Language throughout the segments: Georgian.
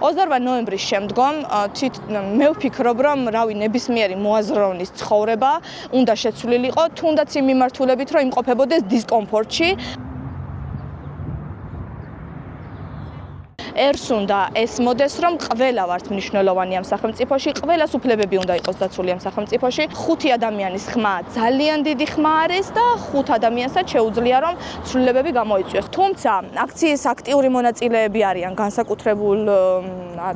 28 ნოემბრის შემდგომ მე ვფიქრობ, რომ ნებისმიერი მოაზროვნის ცხოვრება უნდა შეცვლილიყო, თუნდაც იმ მიმართულებით, რომ იმყოფებოდეს დისკომფორტში. ერს უნდა ესმოდეს, რომ ყველა ვართ მნიშვნელოვანი ამ სახელმწიფოში, ყველას უფლებები უნდა იყოს დაცული ამ სახელმწიფოში. 5 ადამიანის ხმა ძალიან დიდი ხმა არის და 5 ადამიანსაც შეუძლია რომ ცვლილებები გამოიწვიოს. თუმცა აქციის აქტიური მონაწილეები არიან განსაკუთრებულ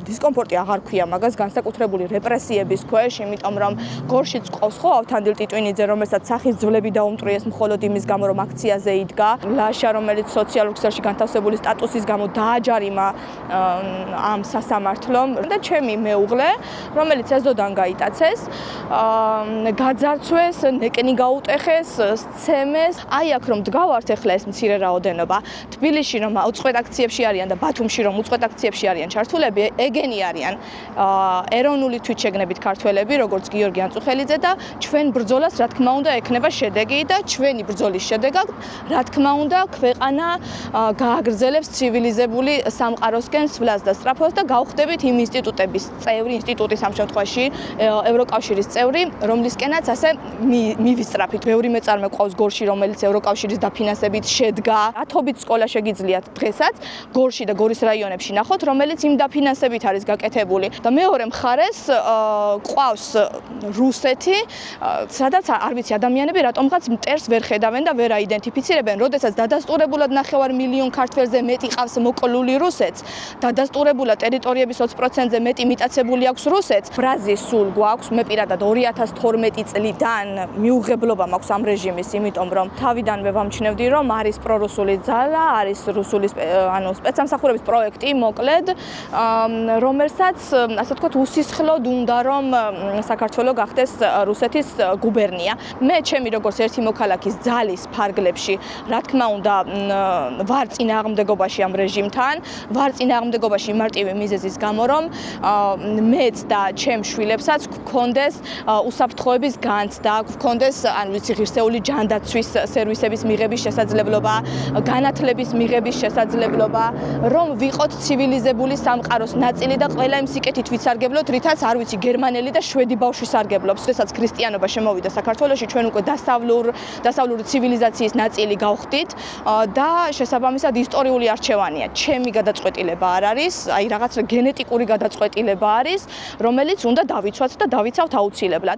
დისკომფორტი აღარ ქვია მაგას, განსაკუთრებული რეპრესიების ქვეშ, იმიტომ რომ გორშიც ყავს ხო ავთანდილ ტიტვინიძე, რომელსაც სახის ძვლები დაუმტვრიეს მხოლოდ იმის გამო, რომ აქციაზე იდგა. ლაშა, რომელიც სოციალურ ქსელში განთავსებული სტატუსის გამო დააჯარიმა ამ სასამართლომ და ჩემი მეუღლე, რომელიც ეზოდან გაიტაცეს, გაძარცვეს, ნეკნი გაუტეხეს, სცემეს. აი აქ რომ დგავართ ახლა ეს მცირე რაოდენობა, თბილისში რომ უწყვეტ აქციებში არიან და ბათუმში რომ უწყვეტ აქციებში არიან ჩართულები, ეგენი არიან ეროვნული თვითშეგნებით ქართველები, როგორც გიორგი ანწუხელიძე და ჩვენ ბრძოლას რა თქმა უნდა ექნება შედეგი და ჩვენი ბრძოლის შედეგად რა თქმა უნდა ქვეყანა გააგრძელებს ცივილიზებული სამყაროსკენ სვლას და სწრაფოს და გავხდებით იმ ინსტიტუტების წევრი, ინსტიტუტის ამ შემთხვევაში ევროკავშირის წევრი, რომლისკენაც ასე მივისწრაფით. ბევრი მეწარმე ყავს გორში, რომელიც ევროკავშირის დაფინანსებით შედგა. ათობით სკოლა შეგიძლიათ დღესაც გორში და გორის რაიონებში ნახოთ, რომელიც იმ დაფინანსებით არის გაკეთებული. და მეორე მხარეს ყავს რუსეთი, სადაც არ ვიცი ადამიანები რატომღაც მტერს ვერ ხედავენ და ვერ აიდენტიფიცირებენ, როდესაც დადასტურებულად 9 მილიონ ქართველზე მეტი ყავს მოკლული რუსეთს, დადასტურებულად ტერიტორიების 20%-ზე მეტი მიტაცებული აქვს რუსეთს. ბრაზის სულ გვაქვს, მე პირადად 2012 წლიდან მიუღებლობა მაქვს ამ რეჟიმის, იმიტომ რომ თავიდანვე ვამჩნევდი, რომ არის პრორუსული ძალა, არის რუსული სპეცსამსახურების პროექტი, მოკლედ, რომელსაც, ასე ვთქვათ, უსისხლოდ უნდა რომ საქართველო გახდეს რუსეთის გუბერნია. მე ჩემი როგორც ერთი მოქალაქის ძალის ფარგლებში, რა თქმა უნდა, ვარ წინააღმდეგობაში ამ რეჟიმთან, ვარ წინააღმდეგობაში მარტივი მიზეზის გამო, რომ მეც და ჩემ შვილებსაც გქონდეს უსაფრთხოების განცდა, გქონდეს, ანუ ვიცი, ღირსეული ჯანდაცვის სერვისების მიღების შესაძლებლობა, განათლების მიღების შესაძლებლობა, რომ ვიყოთ ცივილიზებული სამყაროს ნაწილი და ყველა იმ სიკეთით ვიცარგებლოთ, რითაც არ ვიცი, გერმანელი და შვედი ბავშვი სარგებლობს. როდესაც ქრისტიანობა შემოვიდა საქართველოში, ჩვენ უკვე დასავლური ცივილიზაციის ნაწილი გავხდით და შესაბამისად ისტორიული არჩევანია. ჩემი გადაწყვეტილება არ არის, აი რაღაც გენეტიკური გადაწყვეტილება არის, რომელიც უნდა დავიცვათ და დავიცავთ აუცილებლად.